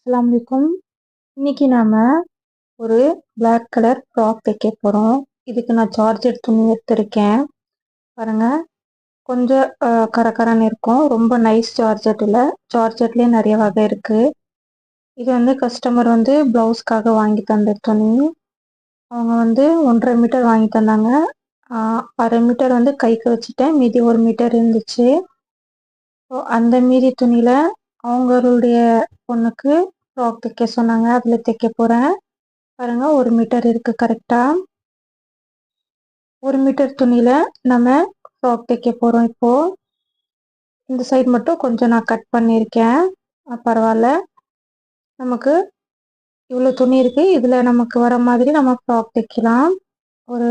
அஸ்ஸலாமு அலைக்கும். இன்னைக்கு நாம ஒரு பிளாக் கலர் ஃப்ராக் தைக்க போறோம். இதுக்கு நான் ஜார்ஜெட் துணி எடுத்திருக்கேன். பாருங்க, கொஞ்சம் கரகரன்னு இருக்கும். ரொம்ப நைஸ் ஜார்ஜெட் இல்லை. ஜார்ஜெட்லேயே நிறைய வகை இருக்கு. இது கஸ்டமர் ப்ளவுஸ்க்காக வாங்கி தந்த துணி. அவங்க 1.5 மீட்டர் வாங்கி தந்தாங்க. 1/2 மீட்டர் கைக்கு வச்சுட்டேன். மீதி 1 மீட்டர் இருந்துச்சு. அந்த மீதி துணியில அவங்களுடைய பொண்ணுக்கு ஃப்ராக் தைக்க சொன்னாங்க. அதில் தைக்க போகிறேன். பாருங்க, 1 மீட்டர் இருக்கு கரெக்டா. 1 மீட்டர் துணியில நம்ம ஃப்ராக் தைக்க போகிறோம். இப்போ இந்த சைடு மட்டும் கொஞ்சம் நான் கட் பண்ணியிருக்கேன். பரவாயில்ல, நமக்கு இவ்வளோ துணி இருக்கு. இதில் நமக்கு வர மாதிரி நம்ம ஃப்ராக் தைக்கலாம். ஒரு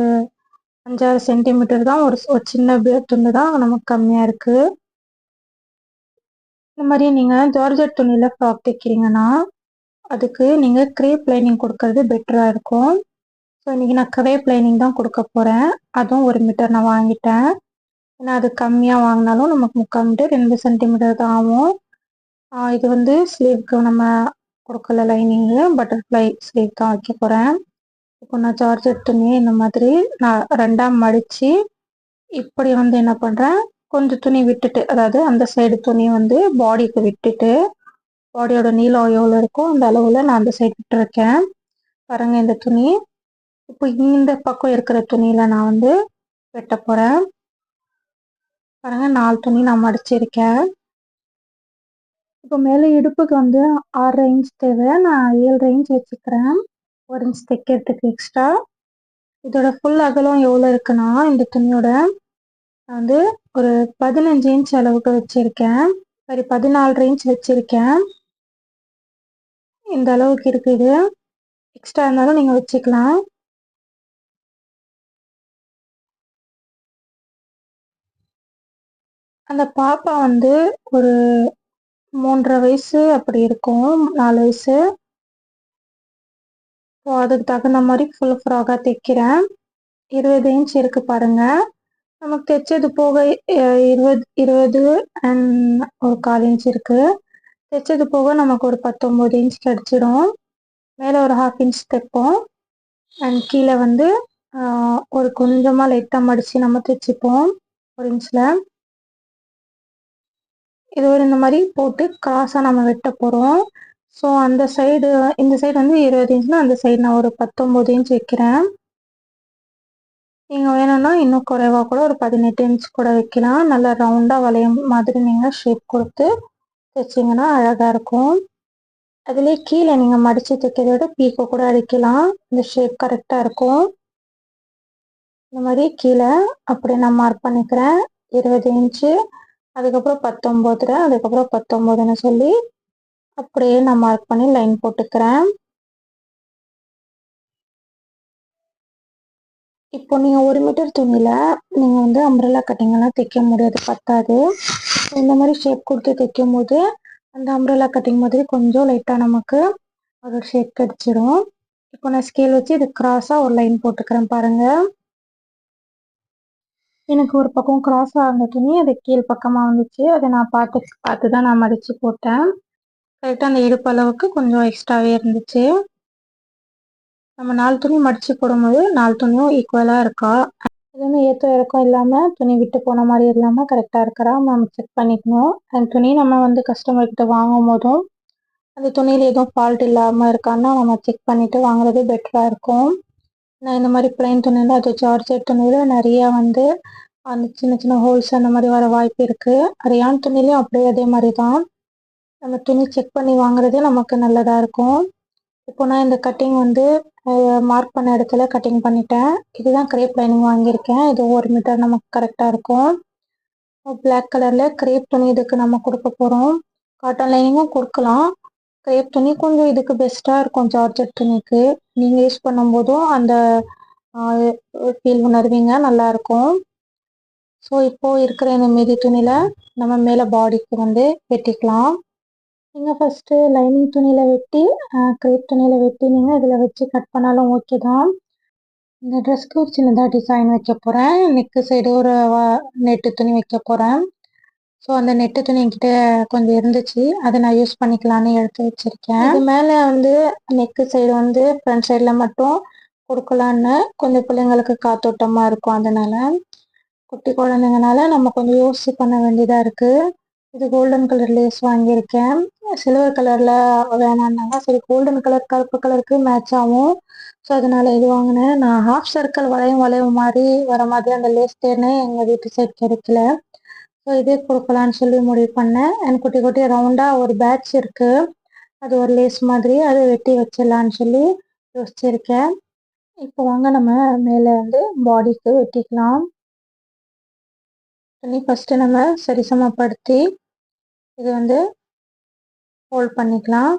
5-6 சென்டிமீட்டர் தான். ஒரு சின்ன துண்டு தான் நமக்கு கம்மியாக இருக்கு. இந்த மாதிரி நீங்கள் ஜார்ஜெட் துணியில் ஃப்ராக் தைக்கிறீங்கன்னா அதுக்கு நீங்கள் கிரேப் லைனிங் கொடுக்கறது பெட்டராக இருக்கும். ஸோ இன்றைக்கி நான் கிரேப் லைனிங் தான் கொடுக்க போகிறேன். அதுவும் 1 மீட்டர் நான் வாங்கிட்டேன். ஏன்னா அது கம்மியாக வாங்கினாலும் நமக்கு 3/4 மீட்டர் 2 சென்டிமீட்டர் தான் ஆகும். இது ஸ்லீவ்க்கு நம்ம கொடுக்கல லைனிங்கு, பட்டர்ஃப்ளை ஸ்லீவ் தான் வைக்க போகிறேன். இப்போ நான் ஜார்ஜெட் துணியை இந்த மாதிரி நான் 2ஆக மடித்து இப்படி என்ன பண்ணுறேன், கொஞ்சம் துணி விட்டுட்டு, அதாவது அந்த சைடு துணி பாடிக்கு விட்டுட்டு, பாடியோட நீளம் எவ்வளோ இருக்கோ அந்த அளவில் நான் அந்த சைடு விட்டுருக்கேன். பாருங்க, இந்த துணி இப்போ இந்த பக்கம் இருக்கிற துணியில நான் வெட்ட போறேன். பாருங்க, 4 துணி நான் மடிச்சிருக்கேன். இப்போ மேலே இடுப்புக்கு 6 இன்ச் தேவை. நான் 7 இன்ச் வச்சுக்கிறேன். 1 இன்ச் தைக்கிறதுக்கு எக்ஸ்ட்ரா. இதோட ஃபுல் அகலம் எவ்வளோ இருக்குன்னா, இந்த துணியோட நான் ஒரு 15 இன்ச் அளவுக்கு வச்சிருக்கேன். சரி, 14 இன்ச் வச்சிருக்கேன். இந்த அளவுக்கு இருக்குது. எக்ஸ்ட்ரா இருந்தாலும் நீங்க வச்சுக்கலாம். அந்த பாப்பா ஒரு 3.5 வயசு அப்படி இருக்கும், 4 வயசு. ஸோ அதுக்கு தகுந்த மாதிரி ஃபுல் ஃப்ராகாக தைக்கிறேன். 20 இன்ச் இருக்கு பாருங்க. நமக்கு தைச்சது போக 20 அண்ட் ஒரு 1/4 இன்ச் இருக்கு. தைச்சது போக நமக்கு ஒரு 19 இன்ச் கிடச்சிடும். மேலே ஒரு 1/2 இன்ச் தைப்போம். அண்ட் கீழே ஒரு கொஞ்சமாக லைட்டாக மடித்து நம்ம தைச்சிப்போம் 1 இன்ச்சில். இது இந்த மாதிரி போட்டு கிராஸாக நம்ம வெட்ட போகிறோம். ஸோ அந்த சைடு, இந்த சைடு 20 இன்ச்னா அந்த சைடு நான் ஒரு 19 இன்ச் வைக்கிறேன். நீங்கள் வேணும்னா இன்னும் குறைவாக கூட ஒரு 18 இன்ச் கூட வைக்கலாம். நல்லா ரவுண்டாக வளையம் மாதிரி நீங்கள் ஷேப் கொடுத்து தைச்சிங்கன்னா அழகாக இருக்கும். அதுலேயே கீழே நீங்கள் மடித்து தைக்கிறத விட பீக்கோ கூட அடிக்கலாம். இந்த ஷேப் கரெக்டாக இருக்கும். இந்த மாதிரி கீழே அப்படி நான் மார்க் பண்ணிக்கிறேன். 20 இன்ச்சு, அதுக்கப்புறம் 19, அதுக்கப்புறம் 19ன்னு சொல்லி அப்படியே நான் மார்க் பண்ணி லைன் போட்டுக்கிறேன். இப்போ நீங்கள் 1 மீட்டர் துணியில் நீங்கள் அம்ப்ரெல்லா கட்டிங்கெல்லாம் தைக்க முடியாது, பத்தாது. இந்த மாதிரி ஷேப் கொடுத்து தைக்கும் போது அந்த அம்ப்ரெல்லா கட்டிங் மாதிரி கொஞ்சம் லைட்டாக நமக்கு ஒரு ஷேப் கிடச்சிடும். இப்போ நான் ஸ்கேல் வச்சு இது கிராஸாக ஒரு லைன் போட்டுக்கிறேன் பாருங்கள். எனக்கு ஒரு பக்கம் கிராஸ் ஆகிற துணி அது கீழ் பக்கமாக வந்துச்சு. அதை நான் பார்த்து தான் நான் மடித்து போட்டேன். கரெக்டாக அந்த இடுப்பு அளவுக்கு கொஞ்சம் எக்ஸ்ட்ராவே இருந்துச்சு. நம்ம 4 துணி மடித்து போடும்போது 4 துணியும் ஈக்குவலாக இருக்கா, எதுவுமே ஏற்ற இறக்கம் இல்லாமல், துணி விட்டு போன மாதிரி இல்லாமல் கரெக்டாக இருக்கிறா நம்ம செக் பண்ணிக்கணும். அந்த துணி நம்ம கஸ்டமர்கிட்ட வாங்கும் போதும் அந்த துணியில் எதுவும் ஃபால்ட் இல்லாமல் இருக்கான்னா நம்ம செக் பண்ணிவிட்டு வாங்குறது பெட்டராக இருக்கும். நான் இந்த மாதிரி பிளைன் துணியில், அது ஜார்ஜெட் துணியில் நிறைய அந்த சின்ன சின்ன ஹோல்ஸ் அந்த மாதிரி வர வாய்ப்பு இருக்குது. ரியான் துணிலையும் அப்படியே அதே மாதிரி தான். நம்ம துணி செக் பண்ணி வாங்குறதே நமக்கு நல்லதாக இருக்கும். இப்போ நான் இந்த கட்டிங் மார்க் பண்ண இடத்துல கட்டிங் பண்ணிட்டேன். இதுதான் கிரேப் லைனிங் வாங்கியிருக்கேன். இது 1 மீட்டர் நமக்கு கரெக்டாக இருக்கும். பிளாக் கலரில் கிரேப் துணி இதுக்கு நம்ம கொடுக்க போகிறோம். காட்டன் லைனிங்கும் கொடுக்கலாம். கிரேப் துணி கொஞ்சம் இதுக்கு பெஸ்ட்டாக இருக்கும். ஜார்ஜெட் துணிக்கு நீங்கள் யூஸ் பண்ணும்போதும் அந்த ஃபீல் உணர்வீங்க, நல்லாயிருக்கும். ஸோ இப்போது இருக்கிற இந்த மீதி துணியில் நம்ம மேலே பாடிக்கு வெட்டிக்கலாம். நீங்கள் ஃபஸ்ட்டு லைனிங் துணியில் வெட்டி கிரேப் துணியில் வெட்டி நீங்கள் இதில் வச்சு கட் பண்ணாலும் ஓகே தான். இந்த ட்ரெஸ்க்கு ஒரு சின்னதாக டிசைன் வைக்க போகிறேன். நெக்கு சைடு ஒரு நெட்டு துணி வைக்க போகிறேன். ஸோ அந்த நெட்டு துணி என்கிட்ட கொஞ்சம் இருந்துச்சு. அதை நான் யூஸ் பண்ணிக்கலான்னு எடுத்து வச்சிருக்கேன். இது மேலே வந்து நெக்கு சைடு வந்து ஃப்ரண்ட் சைடில் மட்டும் கொடுக்கலான்னு கொஞ்சம் பிள்ளைங்களுக்கு காத்தோட்டமாக இருக்கும். அதனால குட்டி குழந்தைங்கனால நம்ம கொஞ்சம் யோசிச்சு பண்ண வேண்டியதாக இருக்குது. இது கோல்டன் கலர் லேஸ் வாங்கியிருக்கேன். சில்வர் கலரில் வேணான்னாங்க. சரி கோல்டன் கலர் கருப்பு கலருக்கு மேட்ச் ஆகும். ஸோ அதனால இது வாங்கினேன். நான் ஹாஃப் சர்க்கிள் வளையம் மாதிரி வர மாதிரி அந்த லேஸ் தேர்னே எங்கள் வீட்டு சைடு கிடைக்கல. ஸோ இதே கொடுக்கலான்னு சொல்லி முடிவு பண்ணேன். எனக்கு குட்டி குட்டி ரவுண்டாக ஒரு பேட்ச் இருக்குது. அது ஒரு லேஸ் மாதிரி அதை வெட்டி வச்சிடலான்னு சொல்லி யோசிச்சிருக்கேன். இப்போ வாங்க நம்ம மேலே வந்து பாடிக்கு வெட்டிக்கலாம். துணி ஃபஸ்ட்டு நம்ம சரிசமப்படுத்தி இது வந்து ஃபோல்ட் பண்ணிக்கலாம்.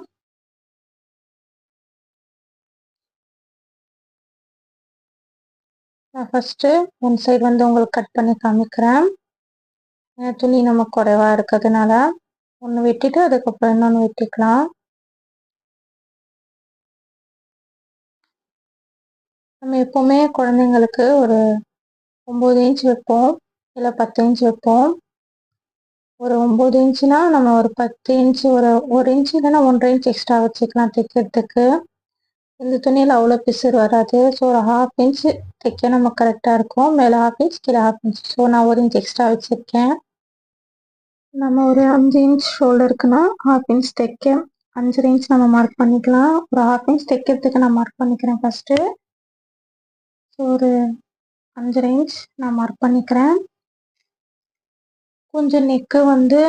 நான் ஃபஸ்ட்டு ஒன் சைடு வந்து உங்களுக்கு கட் பண்ணி காமிக்கிறேன். துணி நம்ம குறைவாக இருக்கிறதுனால ஒன்று வெட்டிட்டு அதுக்கப்புறம் இன்னொன்று வெட்டிக்கலாம். நம்ம எப்போவுமே குழந்தைங்களுக்கு ஒரு 9 இன்ச் வைப்போம், இல்லை 10 இன்ச் வைப்போம். ஒரு 9 இன்ச்சுனா நம்ம ஒரு 10 இன்ச்சு ஒரு இன்ச்சு இல்லைன்னா 1.5 இன்ச் எக்ஸ்ட்ரா வச்சுக்கலாம் தைக்கிறதுக்கு. இந்த துணியில் அவ்வளோ பிசுறு வராது. ஸோ ஒரு 1/2 இன்ச்சு தைக்க நம்ம கரெக்டாக இருக்கும். மேலே 1/2 இன்ச் கீழே 1/2 இன்ச். ஸோ நான் 1 இன்ச் எக்ஸ்ட்ரா வச்சுருக்கேன். நம்ம ஒரு 5 இன்ச் ஷோல்டருக்குன்னா 1/2 இன்ச் தைக்க 5 இன்ச் நம்ம மார்க் பண்ணிக்கலாம். ஒரு 1/2 இன்ச் தைக்கிறதுக்கு நான் மார்க் பண்ணிக்கிறேன் ஃபஸ்ட்டு. ஸோ ஒரு 5 இன்ச் நான் மார்க் பண்ணிக்கிறேன். கொஞ்சம் நெக்கு வந்து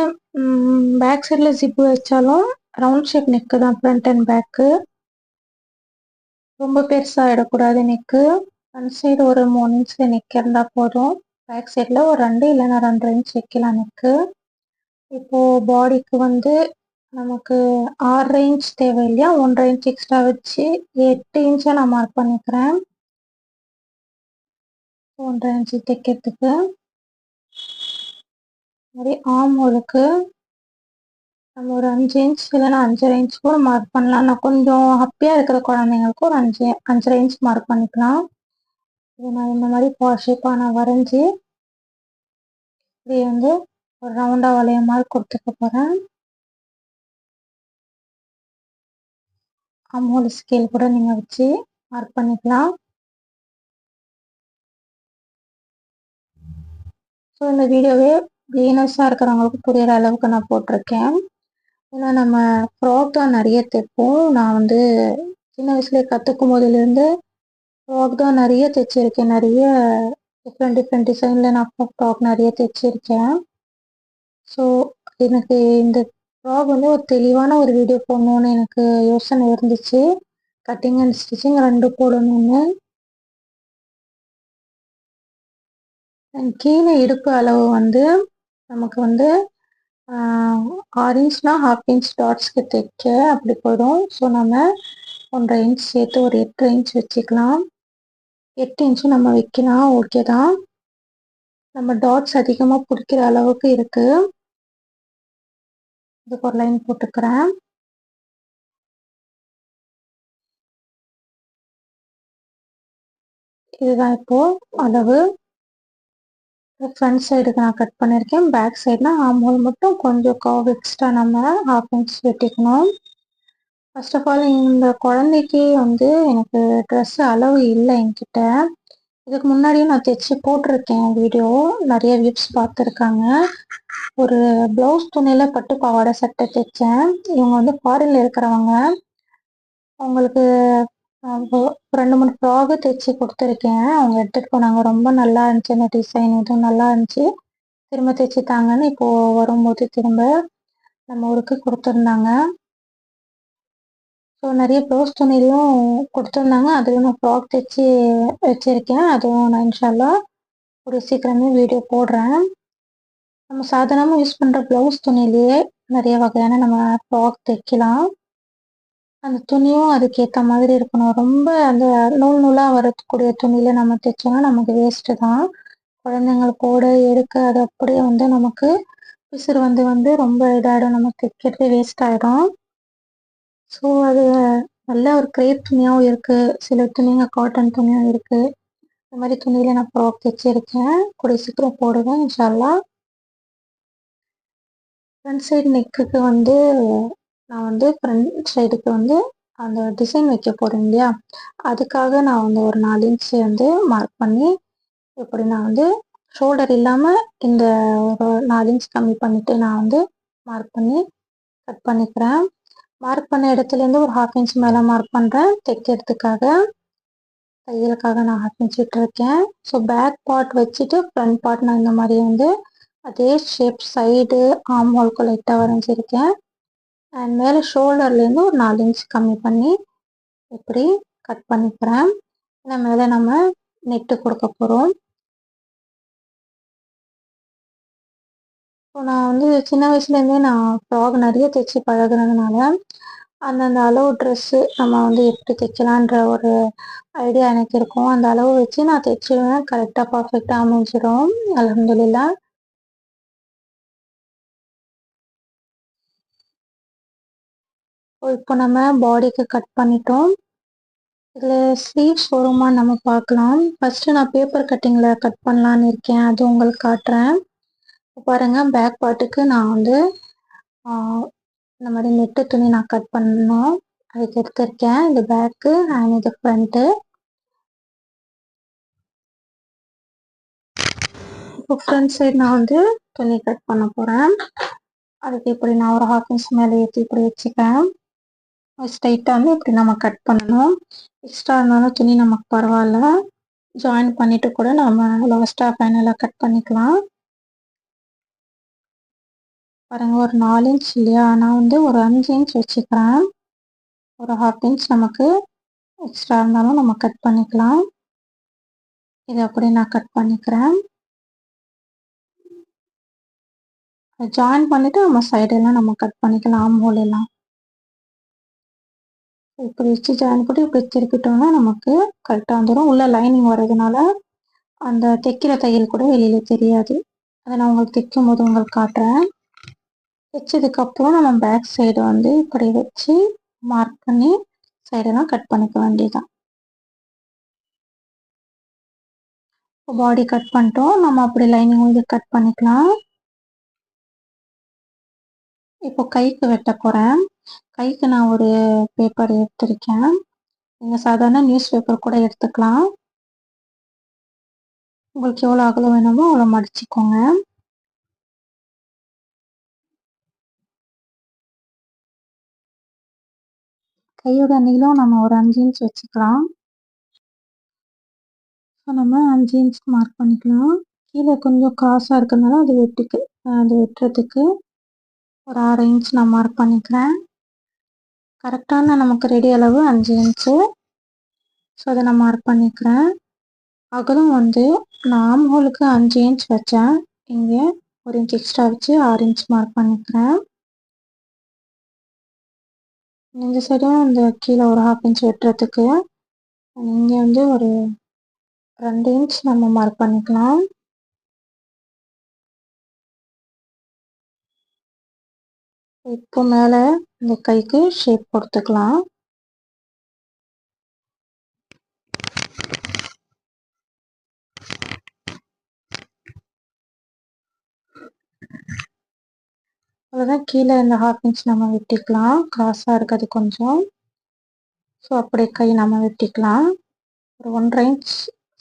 பேக் சைடில் ஜிப்பு வச்சாலும் ரவுண்ட் ஷேப் நெக்கு தான் ஃப்ரண்ட் அண்ட் பேக்கு. ரொம்ப பெருசாக இடக்கூடாது நெக்கு. ஃப்ரண்ட் சைடு ஒரு 3 இன்ச்சில் நெக் இருந்தால் போதும். பேக் சைடில் ஒரு 2 இல்லைன்னா 2.5 இன்ச் வைக்கலாம் நெக்கு. இப்போது பாடிக்கு வந்து நமக்கு 6 இன்ச் தேவை இல்லையா, 1.5 இன்ச் எக்ஸ்ட்ரா வச்சு 8 இன்ச்சை நான் மார்க் பண்ணிக்கிறேன். 1.5 இன்ச்சு தைக்கிறதுக்கு மாதிரி ஆம் ஹோலுக்கு நம்ம ஒரு 5 இன்ச் இல்லைன்னா 5.5 இன்ச் கூட மார்க் பண்ணலாம். நான் கொஞ்சம் ஹப்பியாக இருக்கிற குழந்தைங்களுக்கு ஒரு 5.5 இன்ச் மார்க் பண்ணிக்கலாம். இது நான் இந்த மாதிரி ஷேப்பாக நான் வரைஞ்சி இது வந்து ஒரு ரவுண்டாக வளைய மாதிரி கொடுத்துக்க போகிறேன். ஆம் ஸ்கேல் கூட நீங்கள் வச்சு மார்க் பண்ணிக்கலாம். ஸோ இந்த வீடியோவே பிகினர்ஸாக இருக்கிறவங்களுக்கு புரிகிற அளவுக்கு நான் போட்டிருக்கேன். ஏன்னா நம்ம ஃப்ராக் தான் நிறைய தைப்போம். நான் வந்து சின்ன வயசுலேயே கற்றுக்கும் போதிலேருந்து ஃப்ராக் தான் நிறைய தைச்சிருக்கேன். நிறைய டிஃப்ரெண்ட் டிசைனில் நான் ஃப்ராக் நிறைய தைச்சிருக்கேன். ஸோ எனக்கு இந்த ஃப்ராக் வந்து ஒரு தெளிவான ஒரு வீடியோ போடணுன்னு எனக்கு யோசனை இருந்துச்சு. கட்டிங் அண்ட் ஸ்டிச்சிங் 2 போடணும்னு. கீழே இடுப்பு அளவு வந்து நமக்கு வந்து 6 இன்ச்னா 1/2 இன்ச் டாட்ஸ்க்கு தைக்க அப்படி போயிடும். ஸோ நம்ம 1.5 இன்ச் சேர்த்து ஒரு 8 இன்ச் வச்சுக்கலாம். 8 இன்ச்சும் நம்ம வைக்கலாம், ஓகே தான். நம்ம டாட்ஸ் அதிகமாக பிடிக்கிற அளவுக்கு இருக்குது. இதுக்கு ஒரு லைன் போட்டுக்கிறேன். இதுதான் இப்போது அளவு. ஃப்ரண்ட் சைடுக்கு நான் கட் பண்ணியிருக்கேன். பேக் சைடுனா ஆம் ஹோல் மட்டும் கொஞ்சம் கர்வ் எக்ஸ்ட்ரா நம்ம 1/2 இன்ச் வெட்டிக்கணும். ஃபர்ஸ்ட் ஆஃப் ஆல் இந்த குழந்தைக்கு வந்து எனக்கு ட்ரெஸ் அளவு இல்லை என்கிட்ட. இதுக்கு முன்னாடியும் நான் தைச்சி போட்டிருக்கேன் வீடியோ, நிறைய வியூஸ் பார்த்துருக்காங்க. ஒரு ப்ளவுஸ் துணியில் பட்டு பாவாடை சட்டை தைச்சேன். இவங்க வந்து ஃபாரின்ல இருக்கிறவங்க. அவங்களுக்கு 2-3 ஃப்ராகு தைச்சி கொடுத்துருக்கேன். அவங்க எடுத்துகிட்டு போனாங்க. ரொம்ப நல்லா இருந்துச்சு, அந்த டிசைன் இதுவும் நல்லா இருந்துச்சு. திரும்ப தைச்சி தாங்கன்னு இப்போது வரும்போது திரும்ப நம்ம ஊருக்கு கொடுத்துருந்தாங்க. ஸோ நிறைய ப்ளவுஸ் துணிலையும் கொடுத்துருந்தாங்க. அதுவும் நான் ஃப்ராக் தைச்சி வச்சுருக்கேன். அதுவும் நான் இன்ஷால்லா ஒரு சீக்கிரமே வீடியோ போடுறேன். நம்ம சாதாரணமாக யூஸ் பண்ணுற ப்ளவுஸ் துணியிலேயே நிறைய வகையான நம்ம ஃப்ராக் தைக்கலாம். அந்த துணியும் அதுக்கேற்ற மாதிரி இருக்கணும். ரொம்ப அந்த நூல் நூலாக வரக்கூடிய துணியில் நம்ம தைச்சோன்னா நமக்கு வேஸ்ட்டு தான். குழந்தைங்கள் போட எடுக்க அது அப்படியே வந்து நமக்கு பிசுறு வந்து ரொம்ப இதாகிடும். நம்ம தைக்கிறது வேஸ்ட் ஆகிடும். ஸோ அது நல்ல ஒரு கிரேப் துணியாகவும் இருக்குது. சில துணிங்க காட்டன் துணியும் இருக்குது. இந்த மாதிரி துணியில் நான் ஃப்ராக் தைச்சிருக்கேன். கூடிய சீக்கிரம் போடுவேன் இன்ஷா அல்லாஹ். ஃப்ரண்ட் சைடு நெக்குக்கு வந்து நான் வந்து ஃப்ரண்ட் சைடுக்கு வந்து அந்த டிசைன் வைக்க போகிறேன் இல்லையா, அதுக்காக நான் வந்து ஒரு 4 இன்ச் வந்து மார்க் பண்ணி இப்படி நான் வந்து ஷோல்டர் இல்லாமல் இந்த ஒரு 4 இன்ச் கம்மி பண்ணிவிட்டு நான் வந்து மார்க் பண்ணி கட் பண்ணிக்கிறேன். மார்க் பண்ண இடத்துலேருந்து ஒரு 1/2 இன்ச் மேலே மார்க் பண்ணுறேன் தைக்கிறதுக்காக. தையலுக்காக நான் 1/2 இன்ச் விட்டுருக்கேன். ஸோ பேக் பார்ட் வச்சுட்டு ஃப்ரண்ட் பார்ட் நான் இந்த மாதிரி வந்து அதே ஷேப் சைடு ஆர்ம் ஹோல்க்கு லைட்டாக வரைஞ்சிருக்கேன். அண்ட் மேலே ஷோல்டர்லேருந்து ஒரு 4 இன்ச் கம்மி பண்ணி இப்படி கட் பண்ணிக்கிறேன். ஏன்னா மேலே நம்ம நெட்டு கொடுக்க போகிறோம். ஸோ நான் வந்து சின்ன வயசுலேருந்தே நான் ஃப்ராக் நிறைய தைச்சி பழகுனதுனால அந்தந்த அளவு ட்ரெஸ்ஸு நம்ம வந்து எப்படி தைக்கலான்ற ஒரு ஐடியா எனக்கு இருக்கும். அந்த அளவு வச்சு நான் தைச்சிடுவேன். கரெக்டாக பர்ஃபெக்டாக அமைஞ்சிடும் அல்ஹம்துலில்லாஹ். இப்போ நம்ம பாடிக்கு கட் பண்ணிட்டோம். இதில் ஸ்லீவ்ஸ் வருமான்னு நம்ம பார்க்கலாம். ஃபஸ்ட்டு நான் பேப்பர் கட்டிங்கில் கட் பண்ணலான்னு இருக்கேன். அது உங்களுக்கு காட்டுறேன். பாருங்கள், பேக் பார்ட்டுக்கு நான் வந்து இந்த மாதிரி நெட்டு துணி நான் கட் பண்ணணும். அதுக்கு எடுத்திருக்கேன். இது பேக்கு அண்ட் இது ஃப்ரண்ட்டு. இப்போ ஃப்ரண்ட் சைடு நான் வந்து துணி கட் பண்ண போகிறேன். அதுக்கு இப்படி நான் ஒரு 1/2 இன்ச் மேலே ஏற்றி இப்படி வச்சுக்கிறேன். ஸ்ட்ரைட்டாக வந்து இப்படி நம்ம கட் பண்ணணும். எக்ஸ்ட்ரா இருந்தாலும் துணி நமக்கு பரவாயில்ல, ஜாயின் பண்ணிவிட்டு கூட நம்ம லாஸ்ட்டாக ஃபைனலாக கட் பண்ணிக்கலாம். பாருங்கள், ஒரு 4 இன்ச் இல்லையா, நான் வந்து ஒரு 5 இன்ச் வச்சுக்கிறேன். ஒரு 1/2 இன்ச் நமக்கு எக்ஸ்ட்ரா இருந்தாலும் நம்ம கட் பண்ணிக்கலாம். இதை அப்படி நான் கட் பண்ணிக்கிறேன். ஜாயின் பண்ணிவிட்டு நம்ம சைடெல்லாம் நம்ம கட் பண்ணிக்கலாம். ஆர்ம் ஹோல் எல்லாம் இப்படி வச்சு ஜாயின் பண்ணி இப்படி திருப்பிட்டோம்னா நமக்கு கரெக்டாக வந்துடும். உள்ள லைனிங் வர்றதுனால அந்த தைக்கிற தையல் கூட வெளியில் தெரியாது. அதை நான் உங்களுக்கு தைக்கும் போது உங்களுக்கு காட்டுறேன். தைச்சதுக்கப்புறம் நம்ம பேக் சைடு வந்து இப்படி வச்சு மார்க் பண்ணி சைடெல்லாம் கட் பண்ணிக்க வேண்டியதுதான். பாடி கட் பண்ணிட்டோம். நம்ம அப்படி லைனிங் வந்து கட் பண்ணிக்கலாம். இப்போ கைக்கு வெட்ட போகிறேன். கைக்கு நான் ஒரு பேப்பர் எடுத்திருக்கேன். நீங்கள் சாதாரண நியூஸ் பேப்பர் கூட எடுத்துக்கலாம். உங்களுக்கு எவ்வளோ அகலம் வேணுமோ அவ்வளோ மடிச்சுக்கோங்க. கையோட நீளம் நம்ம ஒரு 5 இன்ச் வச்சுக்கலாம். ஸோ நம்ம 5 இன்ச் மார்க் பண்ணிக்கலாம். கீழே கொஞ்சம் கிராஸாக இருக்கிறதுனால அது வெட்டுறதுக்கு ஒரு 1/2 இன்ச் நான் மார்க் பண்ணிக்கிறேன். கரெக்டான நமக்கு ரெடி அளவு 5 இன்ச்சு. ஸோ அதை நான் மார்க் பண்ணிக்கிறேன். அகலம் வந்து நான் ஆர்ம் ஹோலுக்கு 5 இன்ச் வச்சேன். இங்கே 1 இன்ச் எக்ஸ்ட்ரா வச்சு 6 இன்ச் மார்க் பண்ணிக்கிறேன். இந்த சைடும் இந்த கீழே ஒரு 1/2 இன்ச் வெட்டுறதுக்கு இங்கே வந்து ஒரு 2 இன்ச் நம்ம மார்க் பண்ணிக்கலாம். இப்போ மேலே இந்த கைக்கு ஷேப் கொடுத்துக்கலாம். அவ்வளோதான். கீழே இந்த 1/2 இன்ச் நம்ம வெட்டிக்கலாம். கிராஸாக இருக்கிறது கொஞ்சம். ஸோ அப்படியே கை நம்ம வெட்டிக்கலாம். ஒரு 1/2 இன்ச்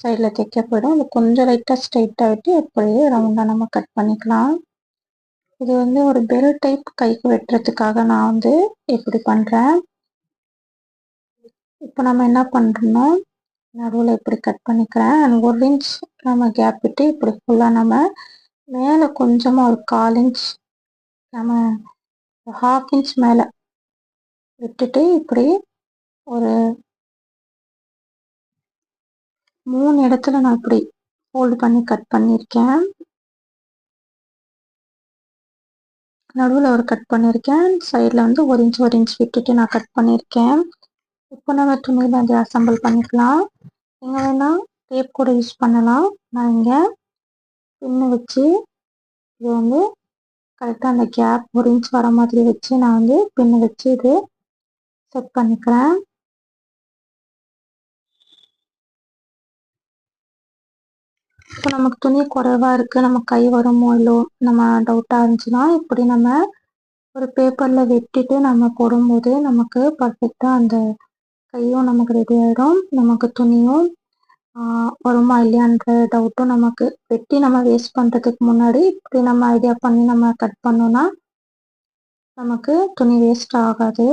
சைடில் தைக்க போயிடும். அது கொஞ்சம் லைட்டாக ஸ்ட்ரைட்டாக வெட்டி அப்படியே ரவுண்டாக நம்ம கட் பண்ணிக்கலாம். இது வந்து ஒரு பெல் டைப் கைக்கு வெட்டுறதுக்காக நான் வந்து இப்படி பண்ணுறேன். இப்போ நம்ம என்ன பண்ணுறோம்னா நடுவில் இப்படி கட் பண்ணிக்கிறேன். அண்ட் 1 இன்ச் நம்ம கேப் விட்டு இப்படி ஃபுல்லாக நம்ம மேலே கொஞ்சமாக ஒரு 1/4 இன்ச் நம்ம 1/2 இன்ச் மேலே விட்டுட்டு இப்படி ஒரு 3 இடத்துல நான் இப்படி ஃபோல்டு பண்ணி கட் பண்ணியிருக்கேன். நடுவில் ஒரு கட் பண்ணியிருக்கேன். சைடில் வந்து 1 இன்ச் விட்டுட்டு நான் கட் பண்ணியிருக்கேன். இப்போ நம்ம துணியில் அதை அசம்பிள் பண்ணிக்கலாம். நீங்கள் வேணால் டேப் கூட யூஸ் பண்ணலாம். நான் இங்கே பின்னு வச்சு இது வந்து கரெக்டாக அந்த கேப் 1 இன்ச் வர மாதிரி வச்சு நான் வந்து பின்னு வச்சு இது செட் பண்ணிக்கிறேன். இப்போ நமக்கு துணி குறைவா இருக்குது, நம்ம கை வருமோ இல்லோ நம்ம டவுட்டாக இருந்துச்சுன்னா இப்படி நம்ம ஒரு பேப்பரில் வெட்டிட்டு நம்ம போடும்போது நமக்கு பர்ஃபெக்டாக அந்த கையும் நமக்கு ரெடி ஆகிடும். நமக்கு துணியும் வருமா இல்லையான்ற டவுட்டும் நமக்கு வெட்டி நம்ம வேஸ்ட் பண்ணுறதுக்கு முன்னாடி இப்படி நம்ம ஐடியா பண்ணி நம்ம கட் பண்ணோன்னா நமக்கு துணி வேஸ்ட் ஆகாது.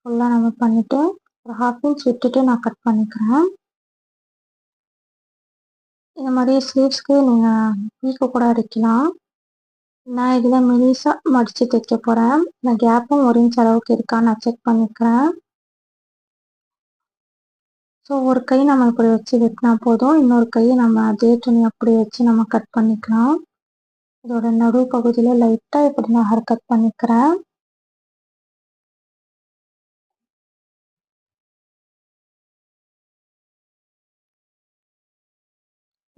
ஃபுல்லாக நம்ம பண்ணிவிட்டு ஒரு 1/2 இன்ச் விட்டுட்டு நான் கட் பண்ணிக்கிறேன். இந்த மாதிரி ஸ்லீவ்ஸ்க்கு நீங்கள் பீக்கோ கூட அடிக்கலாம். நான் இதில் மெலிசாக மடித்து தைக்க போகிறேன். இந்த கேப்பும் 1 இன்ச் அளவுக்கு இருக்கான்னு நான் செக் பண்ணிக்கிறேன். ஸோ ஒரு கை நம்ம இப்படி வச்சு வெட்டினா போதும், இன்னொரு கை நம்ம அதே துணி அப்படி வச்சு நம்ம கட் பண்ணிக்கலாம். இதோட நடு பகுதியில் லைட்டாக இப்படி நான் ஹேர் கட் பண்ணிக்கிறேன்.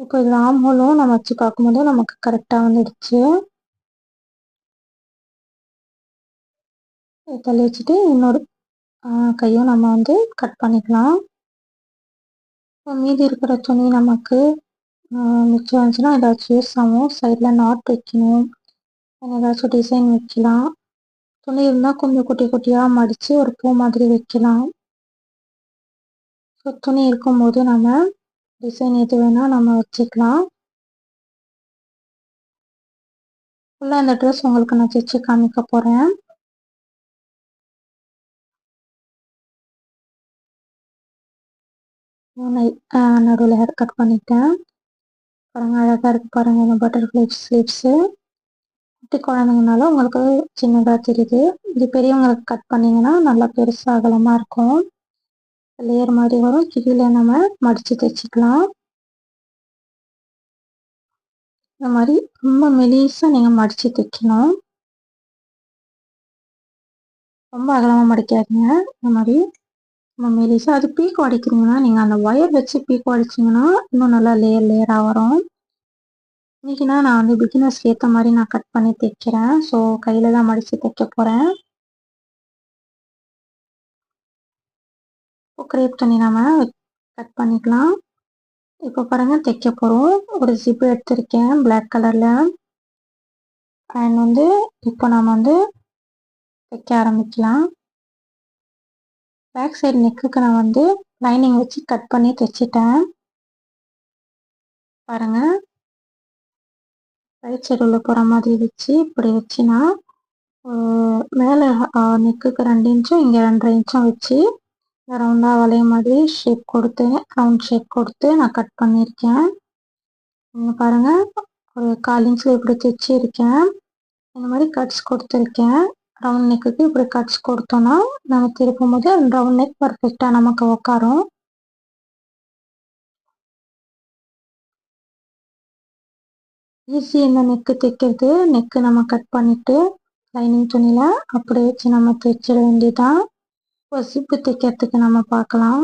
இப்போ இதில் ஆம் ஹோலும் நம்ம வச்சு பார்க்கும்போது நமக்கு கரெக்டாக வந்துடுச்சு. தள்ளி வச்சுட்டு இன்னொரு கையும் நம்ம வந்து கட் பண்ணிக்கலாம். இப்போ மீதி இருக்கிற துணி நமக்கு மிச்சம் இருந்துச்சுன்னா ஏதாச்சும் யூஸ் ஆகும். சைடில் நாட் வைக்கணும், ஏதாச்சும் டிசைன் வைக்கலாம். துணி இருந்தால் கொஞ்சம் குட்டி குட்டியாக மடித்து ஒரு பூ மாதிரி வைக்கலாம். ஸோ துணி இருக்கும்போது நம்ம டிசைன் எது வேணால் நம்ம வச்சுக்கலாம். ஃபுல்லாக இந்த ட்ரெஸ் உங்களுக்கு நான் தைச்சு காமிக்க போகிறேன். நடுவில் ஹேர் கட் பண்ணிட்டேன். பாருங்கள் அழகாக இருக்குது பாருங்கள் இந்த பட்டர்ஃப்ளை ஸ்லீவ்ஸு. குட்டி குழந்தைங்கனால உங்களுக்கு சின்னதாக தெரியுது. இது பெரியவங்களுக்கு கட் பண்ணிங்கன்னா நல்லா பெருசாக அகலமாக இருக்கும். லேயர் மாதிரி வரும். கீழே நம்ம மடித்து தைச்சிக்கலாம். இந்த மாதிரி ரொம்ப மெலிசாக நீங்கள் மடித்து தைக்கணும். ரொம்ப அகலமாக மடிக்காதீங்க. இந்த மாதிரி நம்ம மெலிசாக அது பீக்கோ அடிக்கிறீங்கன்னா நீங்கள் அந்த ஒயர் வச்சு பீக்கோ அடிச்சிங்கன்னா இன்னும் நல்லா லேயர் லேயராக வரும். இன்றைக்கினா நான் வந்து பிகினர்ஸ்க்கு ஏற்ற மாதிரி நான் கட் பண்ணி தைக்கிறேன். ஸோ கையில் தான் மடித்து தைக்க போகிறேன். இப்போ கிரேப் துணி நம்ம கட் பண்ணிக்கலாம். இப்போ பாருங்கள் தைக்க போகிறோம். ஒரு ஜிப்பு எடுத்திருக்கேன் பிளாக் கலரில். அண்ட் வந்து இப்போ நம்ம வந்து தைக்க ஆரம்பிக்கலாம். பேக் சைடு நெக்குக்கு நான் வந்து லைனிங் வச்சு கட் பண்ணி தைச்சிட்டேன். பாருங்கள் ரைட் சைடு உள்ள போகிற மாதிரி வச்சு இப்படி வச்சுனா மேலே நெக்குக்கு 2 இன்ச்சும் இங்கே 2.5 இன்ச்சும் வச்சு ரவுண்டாக வளைய மாதிரி ஷேப் கொடுத்து ரவுண்ட் ஷேப் கொடுத்து நான் கட் பண்ணியிருக்கேன். நீங்கள் பாருங்கள் ஒரு 1/4 இன்ச்சில் இப்படி தைச்சிருக்கேன். இந்த மாதிரி கட்ஸ் கொடுத்துருக்கேன். ரவுண்ட் நெக்குக்கு இப்படி கட்ஸ் கொடுத்தோன்னா நம்ம திருப்பும் போது அந்த ரவுண்ட் நெக் பர்ஃபெக்டாக நமக்கு உட்காரும். ஈஸி இந்த நெக்கு தைக்கிறது. நெக்கு நம்ம கட் பண்ணிவிட்டு லைனிங் துணியில் அப்படியே வச்சு நம்ம தைச்சிட வேண்டியதான். இப்போ ஜிப்பு தைக்கிறதுக்கு நம்ம பார்க்கலாம்.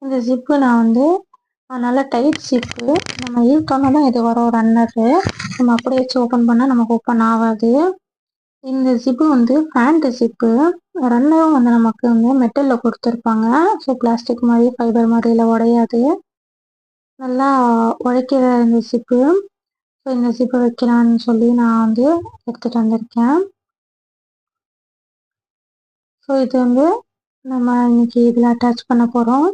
இந்த ஜிப்பு நான் வந்து நல்லா டைட் ஜிப்பு. நம்ம இழுத்தோன்னா தான் இது வரும் ரன்னரு. நம்ம அப்படியே வச்சு ஓப்பன் பண்ணால் நமக்கு ஓப்பன் ஆகாது. இந்த ஜிப்பு வந்து பேண்ட் ஜிப்பு. ரன்னரும் வந்து நமக்கு வந்து மெட்டலில் கொடுத்துருப்பாங்க. ஸோ பிளாஸ்டிக் மாதிரி ஃபைபர் மாதிரியில் உடையாது. நல்லா உழைக்கிற இந்த ஜிப்பு. ஸோ இந்த ஜிப்பை வைக்கலான்னு சொல்லி நான் வந்து எடுத்துகிட்டு வந்திருக்கேன். ஸோ இது வந்து நம்ம இன்னைக்கு இதில் அட்டாச் பண்ண போகிறோம்.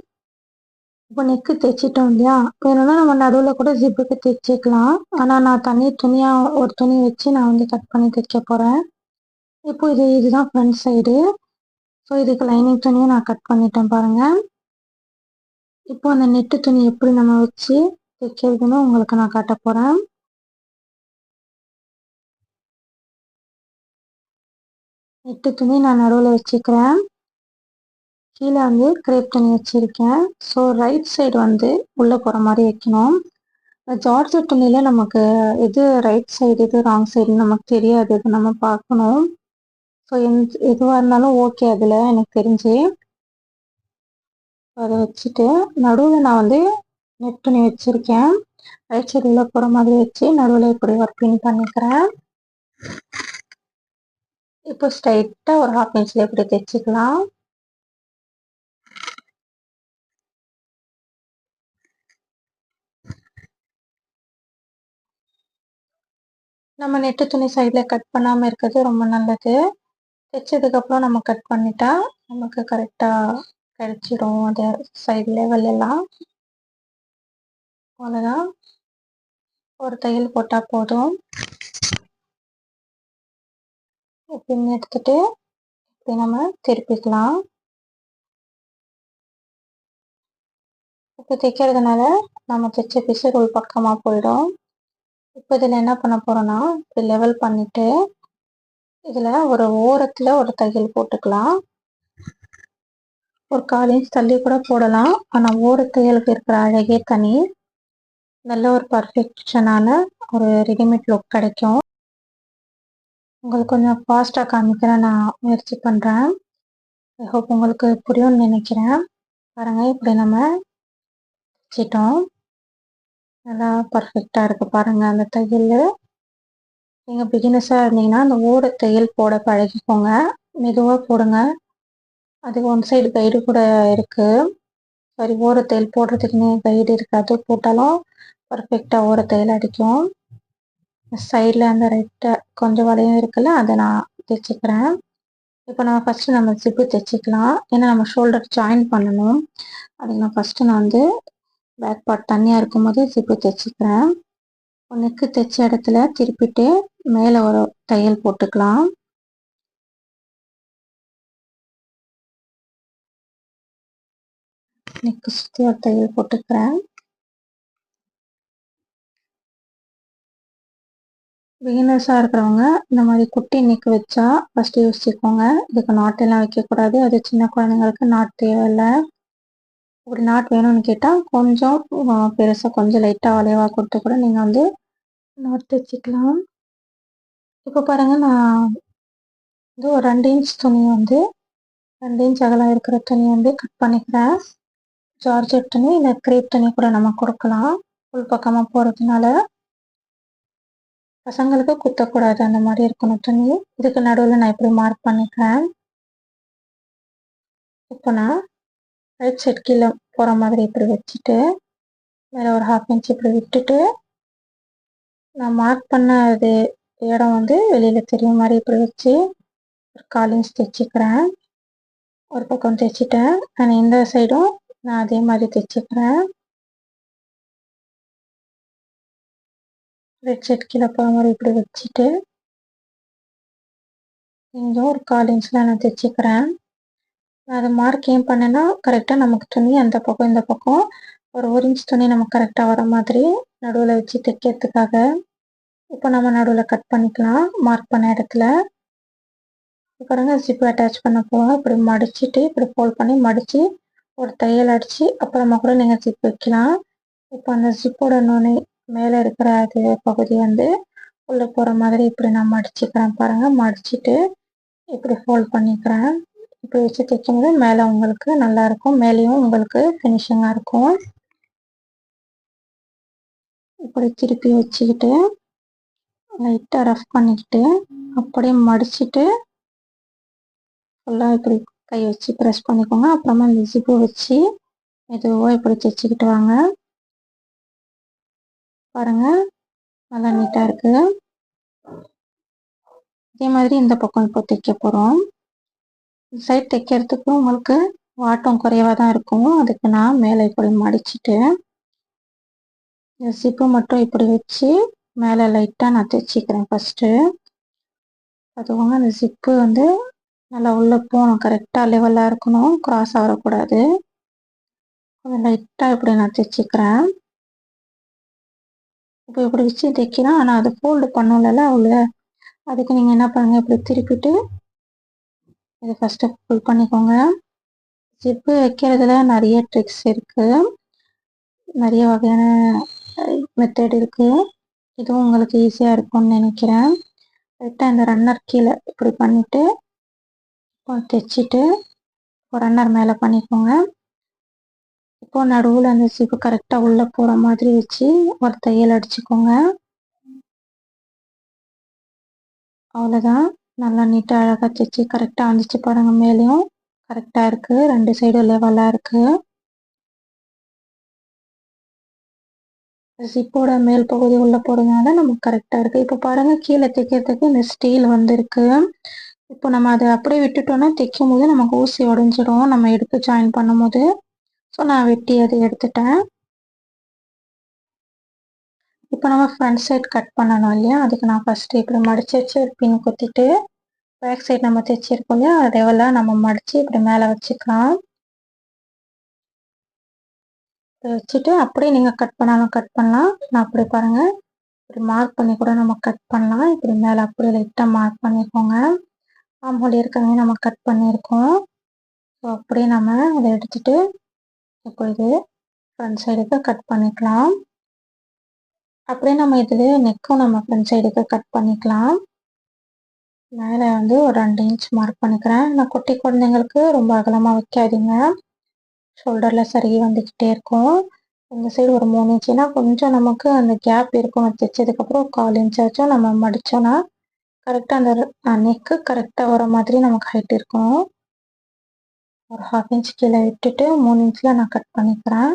இப்போ நெக்கு தைச்சிட்டோம் இல்லையா, வேணும்னா நம்ம நடுவில் கூட ஜிப்புக்கு தைச்சிக்கலாம். ஆனால் நான் தனி துணியாக ஒரு துணி வச்சு நான் வந்து கட் பண்ணி தைக்க போகிறேன். இப்போ இதுதான் ஃப்ரண்ட் சைடு. ஸோ இதுக்கு லைனிங் துணியை நான் கட் பண்ணிட்டேன் பாருங்கள். இப்போ அந்த நெட்டு துணி எப்படி நம்ம வச்சு தைக்கிறதுன்னு உங்களுக்கு நான் காட்ட போகிறேன். நெட்டு துணி நான் நடுவில் வச்சுக்கிறேன். கீழே வந்து கிரேப் துணி வச்சுருக்கேன். ஸோ ரைட் சைடு வந்து உள்ளே போகிற மாதிரி வைக்கணும். ஜார்ஜெட் துணியில் நமக்கு எது ரைட் சைடு எது ராங் சைடுன்னு நமக்கு தெரியாது. அது நம்ம பார்க்கணும். ஸோ எதுவாக இருந்தாலும் ஓகே அதில் எனக்கு தெரிஞ்சு. அதை வச்சுட்டு நடுவில் நான் வந்து நெட் துணி வச்சுருக்கேன். ரைட் சைடு உள்ளே போகிற மாதிரி வச்சு நடுவில் இப்படி ஒர்க்கிங் பண்ணிக்கிறேன். இப்போ ஸ்ட்ரைட்டாக ஒரு 1/2 இன்ச்சில் இப்படி தைச்சிக்கலாம். நம்ம நெட்டு துணி சைடில் கட் பண்ணாமல் இருக்கிறது ரொம்ப நல்லது. தைச்சதுக்கப்புறம் நம்ம கட் பண்ணிட்டா நமக்கு கரெக்டாக கிடச்சிரும் அது சைடு லெவல் எல்லாம். அவ்வளோதான், ஒரு தையல் போட்டால் போதும். பின் எடுத்துட்டு இப்படி நம்ம திருப்பிக்கலாம். இப்போ தைக்கிறதுனால நம்ம தைச்ச பீஸு உள் பக்கமாக போயிடும். இப்போ இதில் என்ன பண்ண போகிறோன்னா, இப்படி லெவல் பண்ணிவிட்டு இதில் ஒரு ஓரத்தில் ஒரு தையல் போட்டுக்கலாம். ஒரு 1/4 இன்ச் தள்ளி கூட போடலாம். ஆனால் ஓரத்தையலுக்கு இருக்கிற அழகே தனி. நல்ல ஒரு பர்ஃபெக்ஷனான ஒரு ரெடிமேட் லுக் கிடைக்கும். உங்களுக்கு கொஞ்சம் ஃபாஸ்ட்டாக காமிக்கிற நான் முயற்சி பண்ணுறேன். ஐ ஹோப் உங்களுக்கு புரியும்னு நினைக்கிறேன். பாருங்கள், இப்படி நம்ம தைச்சிட்டோம். நல்லா பர்ஃபெக்டாக இருக்குது பாருங்கள் அந்த தையல். நீங்கள் பிகினர்ஸாக இருந்தீங்கன்னா அந்த ஓர தையல் போட பழகிக்கோங்க. மெதுவாக போடுங்க. அதுக்கு ஒன் சைடு கைடு கூட இருக்குது. சாரி, ஓர தையல் போடுறதுக்குன்னு கைடு இருக்காது. போட்டாலும் பர்ஃபெக்டாக ஓர தையல் அடிக்கும். சைடில் அந்த ரெட்டை கொஞ்சம் வளையம் இருக்குல்ல, அதை நான் தைச்சிக்கிறேன். இப்போ ஃபஸ்ட்டு நம்ம ஜிப்பு தைச்சிக்கலாம். ஏன்னா நம்ம ஷோல்டர் ஜாயின் பண்ணணும். அதுக்கு நான் ஃபஸ்ட்டு வந்து பேக் பார்ட் தனியாக இருக்கும்போது ஜிப்பு தைச்சிக்கிறேன். நெக்கு தைச்ச இடத்துல திருப்பிட்டு மேலே ஒரு தையல் போட்டுக்கலாம். நெக்கு சுற்றி ஒரு தையல் போட்டுக்கிறேன். பிகினர்ஸாக இருக்கிறவங்க இந்த மாதிரி குட்டி நெக் வச்சா ஃபஸ்ட்டு யோசிச்சுக்கோங்க. இதுக்கு நாட்டெல்லாம் வைக்கக்கூடாது. அது சின்ன குழந்தைங்களுக்கு நாட் தேவையில்லை. இப்படி நாட் வேணும்னு கேட்டால் கொஞ்சம் பெருசாக கொஞ்சம் லைட்டாக வளைவாக கொடுத்து கூட நீங்கள் வந்து நாட் தைச்சிக்கலாம். இப்போ பாருங்கள், நான் வந்து ஒரு 2 இன்ச் துணி வந்து 2 இன்ச் அகலம் இருக்கிற துணி வந்து கட் பண்ணிக்கிறேன். ஜார்ஜெட் துணி இல்லை கிரேப் துணி கூட நம்ம கொடுக்கலாம். உள் பக்கமாக போகிறதுனால பசங்களுக்கு குத்தக்கூடாது, அந்த மாதிரி இருக்கணும் துணி. இதுக்கு நடுவில் நான் இப்படி மார்க் பண்ணிக்கிறேன். இப்போ நான் ரைட் சைட் கீழே போகிற மாதிரி இப்படி வச்சுட்டு மேலே ஒரு 1/2 இன்ச் இப்படி விட்டுட்டு நான் மார்க் பண்ண இது இடம் வந்து வெளியில் தெரியும் மாதிரி இப்படி வச்சு ஒரு 1/4 இன்ச் தைச்சிக்கிறேன். ஒரு பக்கம் தைச்சிட்டேன். ஆனால் இந்த சைடும் நான் அதே மாதிரி தைச்சிக்கிறேன். ரைட் சைட் கீழே போகிற மாதிரி இப்படி வச்சுட்டு இங்கே ஒரு 1/4 இன்ச்சில் நான் தைச்சிக்கிறேன். நான் அதை மார்க் ஏன் பண்ணேன்னா, கரெக்டாக நமக்கு துணி அந்த பக்கம் இந்த பக்கம் ஒரு இன்ச் துணி நமக்கு கரெக்டாக வர மாதிரி நடுவில் வச்சு தைக்கிறதுக்காக. இப்போ நம்ம நடுவில் கட் பண்ணிக்கலாம் மார்க் பண்ண இடத்துல. பாருங்கள், ஜிப்பு அட்டாச் பண்ண போக இப்படி மடிச்சுட்டு இப்படி ஃபோல்ட் பண்ணி மடித்து ஒரு தையல் அடித்து அப்புறமா கூட நீங்கள் ஜிப் வைக்கலாம். இப்போ அந்த ஜிப்போட நுனி மேலே இருக்கிற அது பகுதி வந்து உள்ளே போகிற மாதிரி இப்படி நான் மடிச்சுக்கிறேன். பாருங்கள், மடிச்சுட்டு இப்படி ஃபோல்ட் பண்ணிக்கிறேன். இப்படி வச்சு தைக்கும்போது மேலே உங்களுக்கு நல்லாயிருக்கும். மேலேயும் உங்களுக்கு ஃபினிஷிங்காக இருக்கும். இப்படி திருப்பி வச்சுக்கிட்டு லைட்டாக ரஃப் பண்ணிக்கிட்டு அப்படியே மடிச்சுட்டு ஃபுல்லாக இப்படி கை வச்சு ப்ரெஸ் பண்ணிக்கோங்க. அப்புறமா இந்த ஜிப்பு வச்சு மெதுவாக இப்படி தைச்சிக்கிட்டு வாங்க. பாருங்கள், நல்லா நீட்டாக இருக்குது. இதே மாதிரி இந்த பக்கம் இப்போ தைக்க போகிறோம். இந்த சைட் தைக்கிறதுக்கு உங்களுக்கு வாட்டம் குறைவாக தான் இருக்கும். அதுக்கு நான் மேலே இப்படி மடிச்சுட்டு இந்த ஜிப்பு மட்டும் இப்படி வச்சு மேலே லைட்டாக நான் தைச்சிக்கிறேன் ஃபஸ்ட்டு. பார்த்துக்கோங்க, அந்த ஜிப்பு வந்து நல்லா உள்ளே போகணும், கரெக்டாக லெவலாக இருக்கணும், க்ராஸ் ஆகக்கூடாது. கொஞ்சம் லைட்டாக இப்படி நான் தைச்சிக்கிறேன். இப்போ இப்படி வச்சு தைக்கிறேன். ஆனால் அது ஃபோல்டு பண்ணல அவ்வளோ. அதுக்கு நீங்கள் என்ன பண்ணுங்கள், இப்படி திருப்பிட்டு இதை ஃபஸ்ட்டு ஃபுல் பண்ணிக்கோங்க. ஜிப்பு வைக்கிறதுல நிறைய ட்ரிக்ஸ் இருக்குது, நிறைய வகையான மெத்தட் இருக்குது. இதுவும் உங்களுக்கு ஈஸியாக இருக்கும்னு நினைக்கிறேன். கரெக்டாக இந்த ரன்னர் கீழே இப்படி பண்ணிவிட்டு தைச்சிட்டு ஒரு ரன்னர் மேலே பண்ணிக்கோங்க. இப்போது நடுவில் அந்த ஜிப்பு கரெக்டாக உள்ளே போகிற மாதிரி வச்சு ஒரு தையல் அடிச்சுக்கோங்க. அவ்வளோதான், நல்லா நீட்டாக அழகாக தைச்சி கரெக்டாக வந்துச்சு பாருங்கள். மேலேயும் கரெக்டாக இருக்குது, 2 சைடும் லெவலாக இருக்குது. ஜிப்போட மேல் பகுதி உள்ள போடுறதுனால நமக்கு கரெக்டாக இருக்குது. இப்போ பாருங்கள், கீழே தைக்கிறதுக்கு இந்த ஸ்டீல் வந்திருக்கு. இப்போ நம்ம அதை அப்படியே விட்டுட்டோம்னா தைக்கும் போது நமக்கு ஊசி உடஞ்சிரும் நம்ம எடுத்து ஜாயின் பண்ணும்போது. ஸோ நான் வெட்டி அதை எடுத்துட்டேன். இப்போ நம்ம ஃப்ரண்ட் சைட் கட் பண்ணணும் இல்லையா, அதுக்கு நான் ஃபஸ்ட்டு இப்படி மடிச்சு வச்சு ஒரு பின் குத்திட்டு பேக் சைட் நம்ம தைச்சிருக்கோம் இல்லையா, அதெல்லாம் நம்ம மடித்து இப்படி மேலே வச்சுக்கலாம். வச்சுட்டு அப்படியே நீங்கள் கட் பண்ணாலும் கட் பண்ணலாம். நான் அப்படி பாருங்கள், இப்படி மார்க் பண்ணி கூட நம்ம கட் பண்ணலாம். இப்படி மேலே அப்படியே லைட்டாக மார்க் பண்ணிக்கோங்க. ஆம்பூல் ஏற்கனவே நம்ம கட் பண்ணியிருக்கோம். ஸோ அப்படியே நம்ம அதை எடுத்துகிட்டு இப்போ இது ஃப்ரண்ட் சைடுக்கு கட் பண்ணிக்கலாம். அப்படியே நம்ம இது நெக்கும் நம்ம ஃப்ரண்ட் சைடுக்கு கட் பண்ணிக்கலாம். மேலே வந்து ஒரு 2 இன்ச் மார்க் பண்ணிக்கிறேன். நான் குட்டி குழந்தைங்களுக்கு ரொம்ப அகலமாக வைக்காதீங்க, ஷோல்டரில் சருகி வந்துக்கிட்டே இருக்கும். இந்த சைடு ஒரு 3 இன்ச்சுனா கொஞ்சம் நமக்கு அந்த கேப் இருக்கும். தைச்சதுக்கப்புறம் 1/4 இன்ச் ஆச்சும் நம்ம மடித்தோன்னா கரெக்டாக அந்த நெக்கு கரெக்டாக வர மாதிரி நமக்கு ஹைட் இருக்கும். ஒரு 1/2 இன்ச் கீழே விட்டுட்டு 3 இன்ச்சில் நான் கட் பண்ணிக்கிறேன்.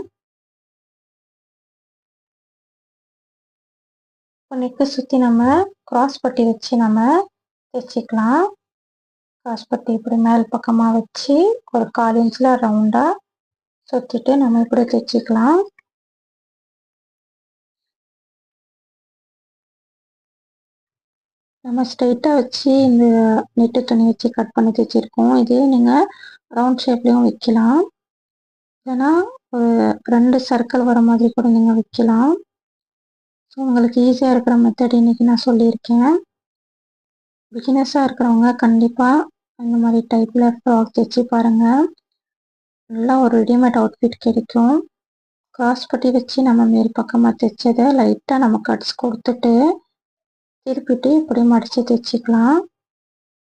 இப்போ நெக்கு சுற்றி நம்ம கிராஸ் பட்டி வச்சு நம்ம தைச்சிக்கலாம். கிராஸ் பட்டி இப்படி மேல் பக்கமாக வச்சு ஒரு 1/4 இன்ச்சில் ரவுண்டாக சுற்றிட்டு நம்ம இப்படி தைச்சிக்கலாம். நம்ம ஸ்ட்ரைட்டாக வச்சு இந்த நெட்டு துணி வச்சு கட் பண்ணி தைச்சிருக்கோம். இதே நீங்கள் ரவுண்ட் ஷேப்லேயும் வைக்கலாம், இல்லைன்னா ஒரு 2 சர்க்கிள் வர மாதிரி கூட நீங்கள் வைக்கலாம். ஸோ உங்களுக்கு ஈஸியாக இருக்கிற மெத்தட் இன்றைக்கி நான் சொல்லியிருக்கேன். பிகினர்ஸாக இருக்கிறவங்க கண்டிப்பாக இந்த மாதிரி டைப்பில் ஃப்ராக் தைச்சி பாருங்கள். நல்லா ஒரு ரெடிமேட் அவுட்ஃபிட் கிடைக்கும். கிராஸ் பட்டி வச்சு நம்ம மேல் பக்கமாக தைச்சதை லைட்டாக நம்ம கட்ஸ் கொடுத்துட்டு திருப்பிட்டு இப்படி மடித்து தைச்சிக்கலாம்.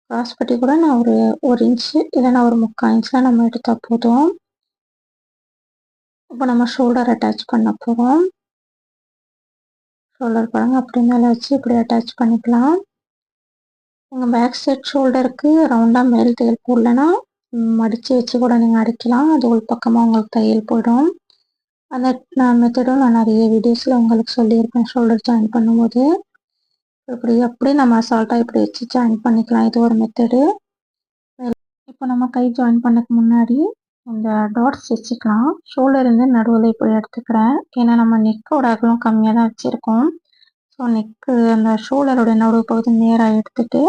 கிராஸ் பட்டி கூட நான் ஒரு இன்ச்சு இல்லைன்னா ஒரு 3/4 இன்ச்சில் நம்ம எடுத்தால் போதும். இப்போ நம்ம ஷோல்டர் அட்டாச் பண்ண போகிறோம். ஷோல்டர் பாருங்கள், அப்படி மேலே வச்சு இப்படி அட்டாச் பண்ணிக்கலாம். உங்கள் பேக் சைட் ஷோல்டருக்கு ரவுண்டாக மேல் தையல் போடலைன்னா மடித்து வச்சு கூட நீங்கள் அடிக்கலாம். அது உள் பக்கமாக உங்களுக்கு தையல் போயிடும். அந்த மெத்தடும் நான் நிறைய வீடியோஸில் உங்களுக்கு சொல்லியிருப்பேன். ஷோல்டர் ஜாயின் பண்ணும்போது இப்படி அப்படியே நம்ம அசால்ட்டாக இப்படி வச்சு ஜாயின் பண்ணிக்கலாம். இது ஒரு மெத்தடு. இப்போ நம்ம கை ஜாயின் பண்ணக்கு முன்னாடி இந்த டாட்ஸ் வச்சுக்கலாம். ஷோல்டர் இருந்து நடுவில் இப்படி எடுத்துக்கிறேன். ஏன்னா நம்ம நெக்கோட அகலம் கம்மியாக தான் வச்சுருக்கோம். ஸோ நெக்கு அந்த ஷோல்டரோட நடுவு பகுதி நேராக எடுத்துகிட்டு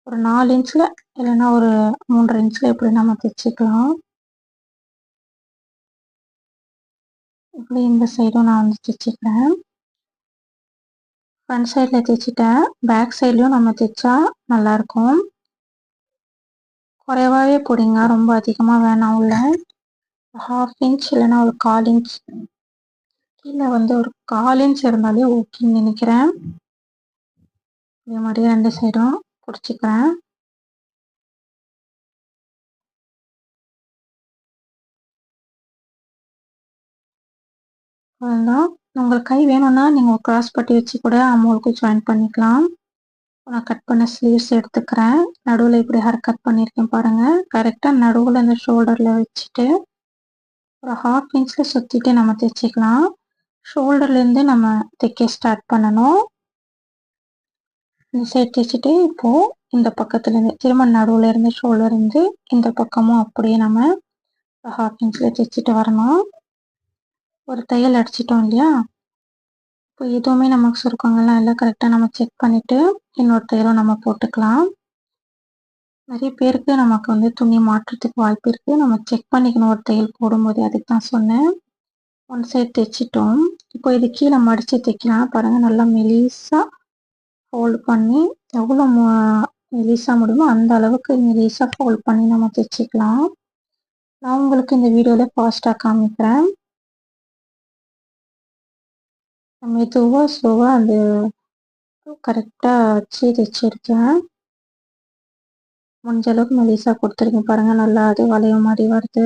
ஒரு 4 இன்ச்சில் இல்லைன்னா ஒரு 3.5 இன்ச்சில் இப்படி நம்ம தைச்சிக்கலாம். இப்படி இந்த சைடும் நான் வந்து தைச்சிக்கிறேன். ஃப்ரண்ட் சைடில் தைச்சிட்டேன். பேக் சைட்லேயும் நம்ம தைச்சா நல்லாயிருக்கும். குறைவாகவே போடுங்க, ரொம்ப அதிகமாக வேணாம். உள்ள 1/2 இன்ச் இல்லைன்னா ஒரு 1/4 இன்ச் கீழே வந்து ஒரு 1/4 இன்ச் இருந்தாலே ஓகேன்னு நினைக்கிறேன். இதே மாதிரி 2 சைடும் பிடிச்சிக்கிறேன். அதுதான், உங்களுக்கு கை வேணும்னா நீங்கள் கிராஸ் பட்டி வச்சு கூட அமௌலுக்கு ஜாயின் பண்ணிக்கலாம். நான் கட் பண்ண ஸ்லீவ்ஸ் எடுத்துக்கிறேன். நடுவில் இப்படி கட் பண்ணியிருக்கேன் பாருங்கள். கரெக்டாக நடுவில் இந்த ஷோல்டரில் வச்சுட்டு ஒரு 1/2 இன்ச்சில் சுற்றிட்டு நம்ம தைச்சிக்கலாம். ஷோல்டர்லேருந்து நம்ம தைக்க ஸ்டார்ட் பண்ணணும். இந்த சைட் தைச்சிட்டு இப்போது இந்த பக்கத்துலேருந்து திரும்ப நடுவில் இருந்து ஷோல்டர் இருந்து இந்த பக்கமும் அப்படியே நம்ம 1/2 இன்ச்சில் தைச்சிட்டு வரணும். ஒரு தையல் அடிச்சிட்டோம் இல்லையா, இப்போ எதுவுமே நமக்கு சுருக்கங்கள்லாம் இல்லை. கரெக்டாக நம்ம செக் பண்ணிவிட்டு இன்னொரு தையலும் நம்ம போட்டுக்கலாம். நிறைய பேருக்கு நமக்கு வந்து துணி மாற்றுறதுக்கு வாய்ப்பு இருக்குது. நம்ம செக் பண்ணிக்கணும் ஒரு தையல் போடும்போது. அதுக்கு தான் சொன்னேன். ஒன் சைட் தைச்சிட்டோம். இப்போ இது கீழே மடித்து தைக்கலாம். பாருங்கள், நல்லா மெலிசாக ஃபோல்ட் பண்ணி எவ்வளோ மெலிசாக முடியுமோ அந்த அளவுக்கு மெலிசாக ஃபோல்ட் பண்ணி நம்ம தைச்சிக்கலாம். நான் உங்களுக்கு இந்த வீடியோவில் ஃபாஸ்ட்டாக காமிக்கிறேன். மெதுவாக ஸ்லோவாக அது கரெக்டாக வச்சு தைச்சிருக்கேன். முடிஞ்ச அளவுக்கு மெலிசாக கொடுத்துருக்கேன் பாருங்கள், நல்லா அது வளைய மாதிரி வருது.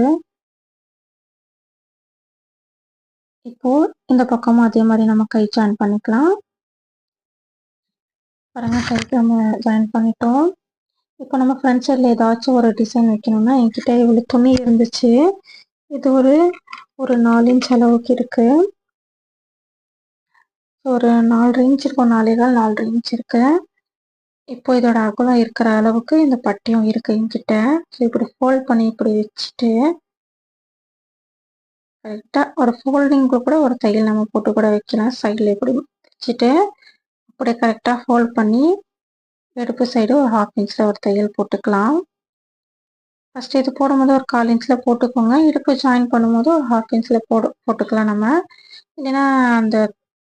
இப்போது இந்த பக்கமும் அதே மாதிரி நம்ம கை ஜாயின் பண்ணிக்கலாம். பாருங்கள், கைக்கு நம்ம ஜாயின் பண்ணிட்டோம். இப்போ நம்ம ஃப்ரண்ட் சைடில் ஏதாச்சும் ஒரு டிசைன் வைக்கணும்னா என்கிட்ட இவ்வளோ துணி இருந்துச்சு. இது ஒரு 4 இன்ச் அளவுக்கு இருக்குது. ஒரு 4 இன்ச் இருக்கும், 4 1/4 4 இன்ச் இருக்கு. இப்போ இதோட அகலம் இருக்கிற அளவுக்கு இந்த பட்டியும் இருக்கு என்கிட்ட. ஸோ இப்படி ஃபோல்ட் பண்ணி இப்படி வச்சுட்டு கரெக்டாக ஒரு ஃபோல்டிங்க்கு கூட ஒரு தையல் நம்ம போட்டு கூட வைக்கலாம். சைடில் இப்படி வச்சுட்டு அப்படியே கரெக்டாக ஃபோல்ட் பண்ணி இடுப்பு சைடு ஒரு 1/2 இன்ச்சில் ஒரு தையல் போட்டுக்கலாம். ஃபஸ்ட்டு இது போடும்போது ஒரு 1/4 இன்ச்சில் போட்டுக்கோங்க. இடுப்பு ஜாயின் பண்ணும்போது ஒரு 1/2 இன்ச்சில் போட்டுக்கலாம் நம்ம. இல்லைன்னா அந்த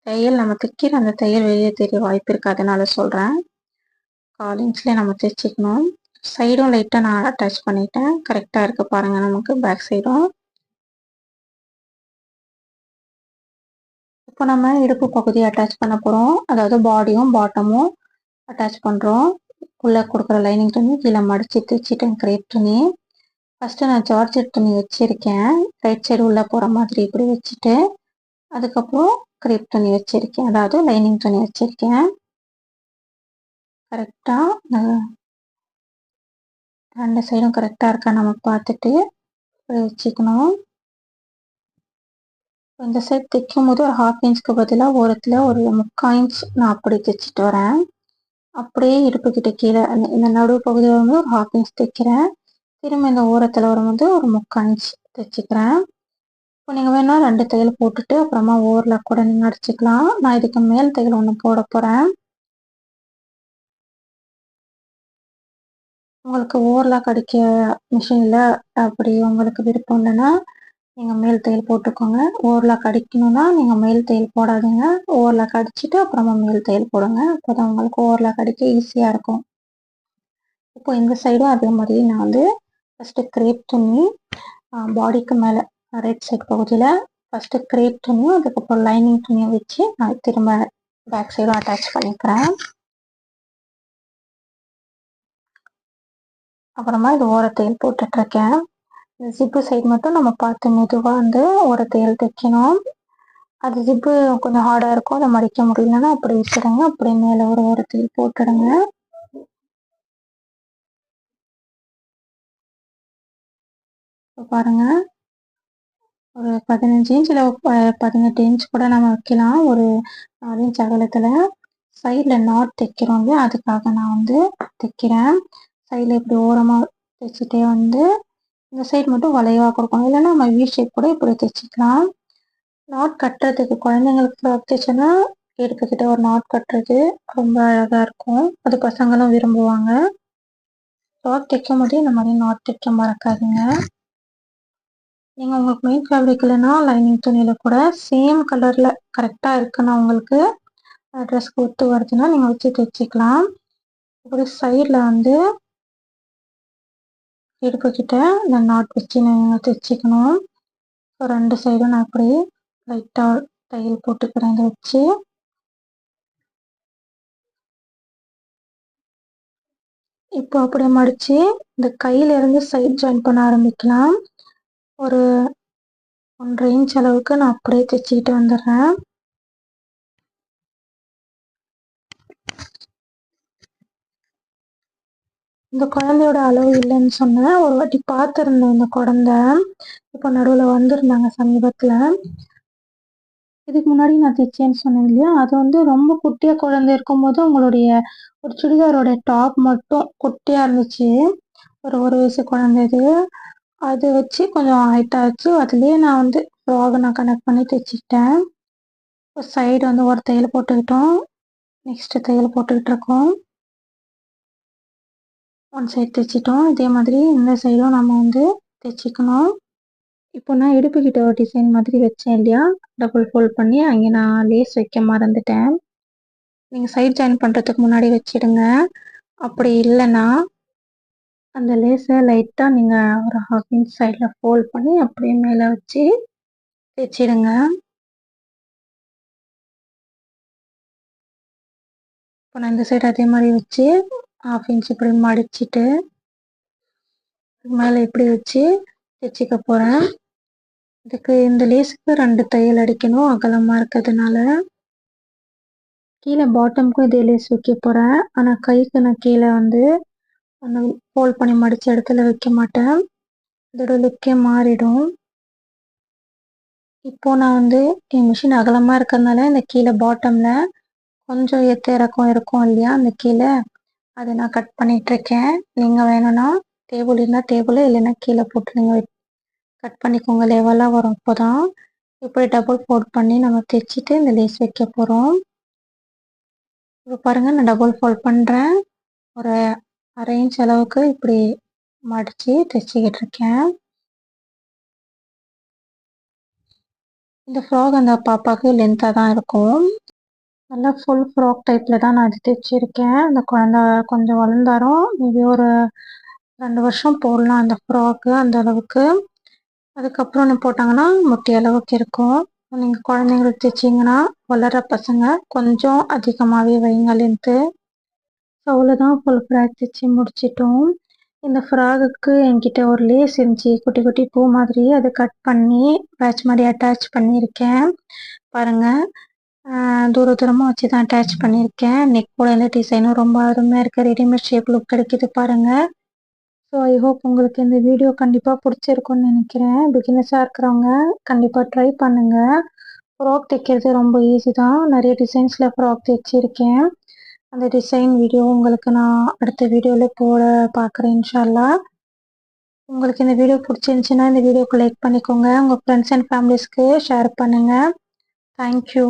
தையல் நம்ம தைக்கிற அந்த தையல் வெளியே தெரிய வாய்ப்பு இருக்குது, அதனால சொல்கிறேன். 1/4 இன்ச்சில் நம்ம தைச்சிக்கணும். சைடும் லைட்டாக நான் அட்டாச் பண்ணிட்டேன். கரெக்டாக இருக்குது பாருங்கள் நமக்கு பேக் சைடும். இப்போ நம்ம இடுப்பு பகுதியை அட்டாச் பண்ண போகிறோம். அதாவது பாடியும் பாட்டமும் அட்டாச் பண்ணுறோம். உள்ளே கொடுக்குற லைனிங் துணி கீழே மடித்து தைச்சிட்டேன் கிரேப் துணி. ஃபஸ்ட்டு நான் ஜார்ஜெட் துணி வச்சுருக்கேன். ரைட் சைடு உள்ளே போகிற மாதிரி இப்படி வச்சுட்டு அதுக்கப்புறம் கிரேப் துணி வச்சுருக்கேன், அதாவது லைனிங் துணி வச்சுருக்கேன். கரெக்டாக 2 சைடும் கரெக்டாக இருக்கா நம்ம பார்த்துட்டு இப்படி வச்சுக்கணும். இந்த சைட் தைக்கும் போது ஒரு 1/2 இன்ச்சுக்கு பதிலாக ஓரத்தில் ஒரு 3/4 இன்ச் நான் அப்படி தைச்சிட்டு வரேன். அப்படியே இடுப்புக்கிட்ட கீழே இந்த நடுவு பகுதி வரும்போது ஒரு 1/2 இன்ச் தைக்கிறேன். திரும்ப இந்த ஓரத்தில் வரும்போது ஒரு 3/4 இன்ச் தைச்சிக்கிறேன். இப்போ நீங்கள் வேணால் 2 தையல் போட்டுட்டு அப்புறமா ஓவர்லாக் கூட நீங்கள் அடிச்சுக்கலாம். நான் இதுக்கு மேல் தையல் ஒன்று போட போகிறேன். உங்களுக்கு ஓவர்லாக் அடிக்க மிஷினில் அப்படி உங்களுக்கு விருப்பம் இல்லைன்னா நீங்கள் மேல் தையல் போட்டுக்கோங்க. ஓவர்லாக் அடிக்கணும்னா நீங்கள் மேல் தையல் போடாதீங்க. ஓவர்லாக் அடிச்சுட்டு அப்புறமா மேல் தையல் போடுங்க. அப்போ தான் உங்களுக்கு ஓவர்லாக் அடிக்க ஈஸியாக இருக்கும். இப்போ இந்த சைடும் அதே மாதிரி நான் வந்து ஃபஸ்ட்டு கிரேப் துணி பாடிக்கு மேலே ரைட் சைட் பகுதியில் ஃபஸ்ட்டு கிரேப் துணியும் அதுக்கப்புறம் லைனிங் துணியை வச்சு நான் திரும்ப பேக் சைடும் அட்டாச் பண்ணிக்கிறேன். அப்புறமா இது ஓரத்தையல் போட்டுட்ருக்கேன். இந்த ஜிப்பு சைடு மட்டும் நம்ம பார்த்து மெதுவாக வந்து ஓரத்தையல் தைக்கணும். அது ஜிப்பு கொஞ்சம் ஹார்டாக இருக்கும், அதை மடிக்க முடியலன்னா அப்படி வச்சுடுங்க. அப்படியே மேலே ஒரு ஓரத்தையல் போட்டுடுங்க. இப்போ பாருங்கள், ஒரு 15 இன்ச் இல்லை 18 இன்ச் கூட நம்ம வைக்கலாம். ஒரு 4 இன்ச் அகலத்தில் சைடில் நாட் தைக்கிறோம் இல்லையா, அதுக்காக நான் வந்து தைக்கிறேன். சைடில் இப்படி ஓரமாக தைச்சிட்டே வந்து இந்த சைடு மட்டும் வளைவாக கொடுக்கணும். இல்லைன்னா நம்ம வி ஷேப் கூட இப்படி தைச்சிக்கலாம். நாட் கட்டுறதுக்கு குழந்தைங்களுக்கு ஃப்ராக் தைச்சோன்னா இடுப்புக்கிட்ட ஒரு நாட் கட்டுறது ரொம்ப அழகாக இருக்கும். அது பசங்களும் விரும்புவாங்க. ஃப்ராக் தைக்கும் போதே இந்த மாதிரி நாட் தைக்க மறக்காதீங்க. நீங்கள் உங்களுக்கு மெயின் ஃபேப்ரிக் இல்லைன்னா லைனிங் துணியில் கூட சேம் கலரில் கரெக்டாக இருக்குன்னா உங்களுக்கு ட்ரெஸ்க்கு ஒத்து வருதுன்னா நீங்கள் வச்சு தைச்சிக்கலாம். இப்படி சைடில் வந்து இடுப்புக்கிட்ட இந்த நாட் வச்சு நீங்கள் தைச்சிக்கணும். ஸோ 2 சைடும் நான் இப்படி லைட்டாக தையல் போட்டுக்கிறேன். இதை வச்சு இப்போ அப்படியே மடித்து இந்த கையிலேருந்து சைட் ஜாயின் பண்ண ஆரம்பிக்கலாம். ஒரு 1.5 இன்ச் அளவுக்கு நான் அப்படியே தைச்சிக்கிட்டு வந்துடுறேன். இந்த குழந்தையோட அளவு இல்லைன்னு சொன்னேன். ஒரு வாட்டி பார்த்துருந்தேன் இந்த குழந்த. இப்போ நடுவில் வந்திருந்தாங்க சமீபத்தில். இதுக்கு முன்னாடி நான் தைச்சேன்னு சொன்னேன் இல்லையா, அது வந்து ரொம்ப குட்டியாக குழந்தை இருக்கும்போது உங்களுடைய ஒரு சுடிதாரோட டாப் மட்டும் குட்டியாக இருந்துச்சு. ஒரு வயசு குழந்தை இது. அதை வச்சு கொஞ்சம் ஹைட்டாக வச்சு அதுலேயே நான் வந்து ஃப்ராகை நான் கனெக்ட் பண்ணி தைச்சிக்கிட்டேன். இப்போ சைடு வந்து ஒரு தையல் போட்டுக்கிட்டோம். நெக்ஸ்ட்டு தையல் போட்டுக்கிட்டு இருக்கோம். ஒன் சைடு தைச்சிட்டோம். இதே மாதிரி இந்த சைடும் நம்ம வந்து தைச்சிக்கணும். இப்போ நான் இடுப்புக்கிட்ட ஒரு டிசைன் மாதிரி வச்சேன் இல்லையா, டபுள் ஃபோல்ட் பண்ணி அங்கே நான் லேஸ் வைக்க மறந்துட்டேன். நீங்கள் சைட் ஜாயின் பண்ணுறதுக்கு முன்னாடி வச்சிடுங்க. அப்படி இல்லைன்னா அந்த லேஸை லைட்டாக நீங்கள் ஒரு 1/2 இன்ச் சைடில் ஃபோல்ட் பண்ணி அப்படியே மேலே வச்சு தைச்சிடுங்க. இப்போ நான் இந்த சைடு அதே மாதிரி வச்சு 1/2 இன்ச் இப்படி மடிச்சிட்டு மேலே இப்படி வச்சு தைச்சிக்க போகிறேன். இதுக்கு இந்த லேஸுக்கு 2 தையல் அடிக்கணும் அகலமாக இருக்கிறதுனால. கீழே பாட்டமுக்கும் இதே லேஸ் வைக்க போகிறேன். ஆனால் கைக்கு நான் கீழே வந்து அந்த ஃபோல்ட் பண்ணி மடித்த இடத்துல வைக்க மாட்டேன். இதோட லுக்கே மாறிடும். இப்போ நான் வந்து என் மிஷின் அகலமாக இருக்கிறதுனால இந்த கீழே பாட்டமில் கொஞ்சம் ஏற்ற இறக்கம் இருக்கும் இல்லையா, அந்த கீழே அதை நான் கட் பண்ணிகிட்ருக்கேன். நீங்கள் வேணும்னா டேபிள் இருந்தால் டேபிள், இல்லைன்னா கீழே போட்டு நீங்கள் கட் பண்ணிக்கோங்க. லெவலாக வரும். இப்போ தான் இப்படி டபுள் ஃபோல்ட் பண்ணி நம்ம தைச்சிட்டு இந்த லேஸ் வைக்க போகிறோம். இப்போ பாருங்கள், நான் டபுள் ஃபோல்ட் பண்ணுறேன். ஒரு 1/2 இன்ச் அளவுக்கு இப்படி மடித்து தைச்சிக்கிட்டு இருக்கேன். இந்த ஃப்ராக் அந்த பாப்பாவுக்கு லென்த்தாக தான் இருக்கும். நல்லா ஃபுல் ஃப்ராக் டைப்பில் தான் நான் இது தைச்சிருக்கேன். அந்த குழந்த கொஞ்சம் வளர்ந்தாரும் மேபி ஒரு 2 வருஷம் போடலாம் அந்த ஃப்ராக்கு அந்த அளவுக்கு. அதுக்கப்புறம் ஒன்று போட்டாங்கன்னா முட்டி அளவுக்கு இருக்கும். நீங்கள் குழந்தைங்களுக்கு தைச்சிங்கன்னா வளர்கிற பசங்க கொஞ்சம் அதிகமாகவே வைங்க லென்த்து. ஸோ அவ்வளோதான், ஃபுல் ஃப்ராக் தைச்சி முடிச்சிட்டோம். இந்த ஃப்ராகுக்கு என்கிட்ட ஒரு லேஸ் இருந்துச்சு, குட்டி குட்டி பூ மாதிரி. அதை கட் பண்ணி பேட்ச் மாதிரி அட்டாச் பண்ணியிருக்கேன். பாருங்கள், தூரமாக வச்சு தான் அட்டாச் பண்ணியிருக்கேன். நெக்கோட இந்த டிசைனும் ரொம்ப அருமையாக இருக்குது. ரெடிமேட் ஷேப் லுக் கிடைக்கிது பாருங்கள். ஸோ ஐ ஹோப் உங்களுக்கு இந்த வீடியோ கண்டிப்பாக பிடிச்சிருக்குன்னு நினைக்கிறேன். பிகினர்ஸாக இருக்கிறவங்க கண்டிப்பாக ட்ரை பண்ணுங்கள். ஃப்ராக் தைக்கிறது ரொம்ப ஈஸி தான். நிறைய டிசைன்ஸில் ஃப்ராக் தைச்சிருக்கேன். அந்த டிசைன் வீடியோ உங்களுக்கு நான் அடுத்த வீடியோவில் போட பார்க்குறேன் இன்ஷா அல்லாஹ். உங்களுக்கு இந்த வீடியோ பிடிச்சிருந்துச்சின்னா இந்த வீடியோக்கு லைக் பண்ணிக்கோங்க. உங்கள் ஃப்ரெண்ட்ஸ் அண்ட் ஃபேமிலிஸ்க்கு ஷேர் பண்ணுங்கள். தேங்க்யூ.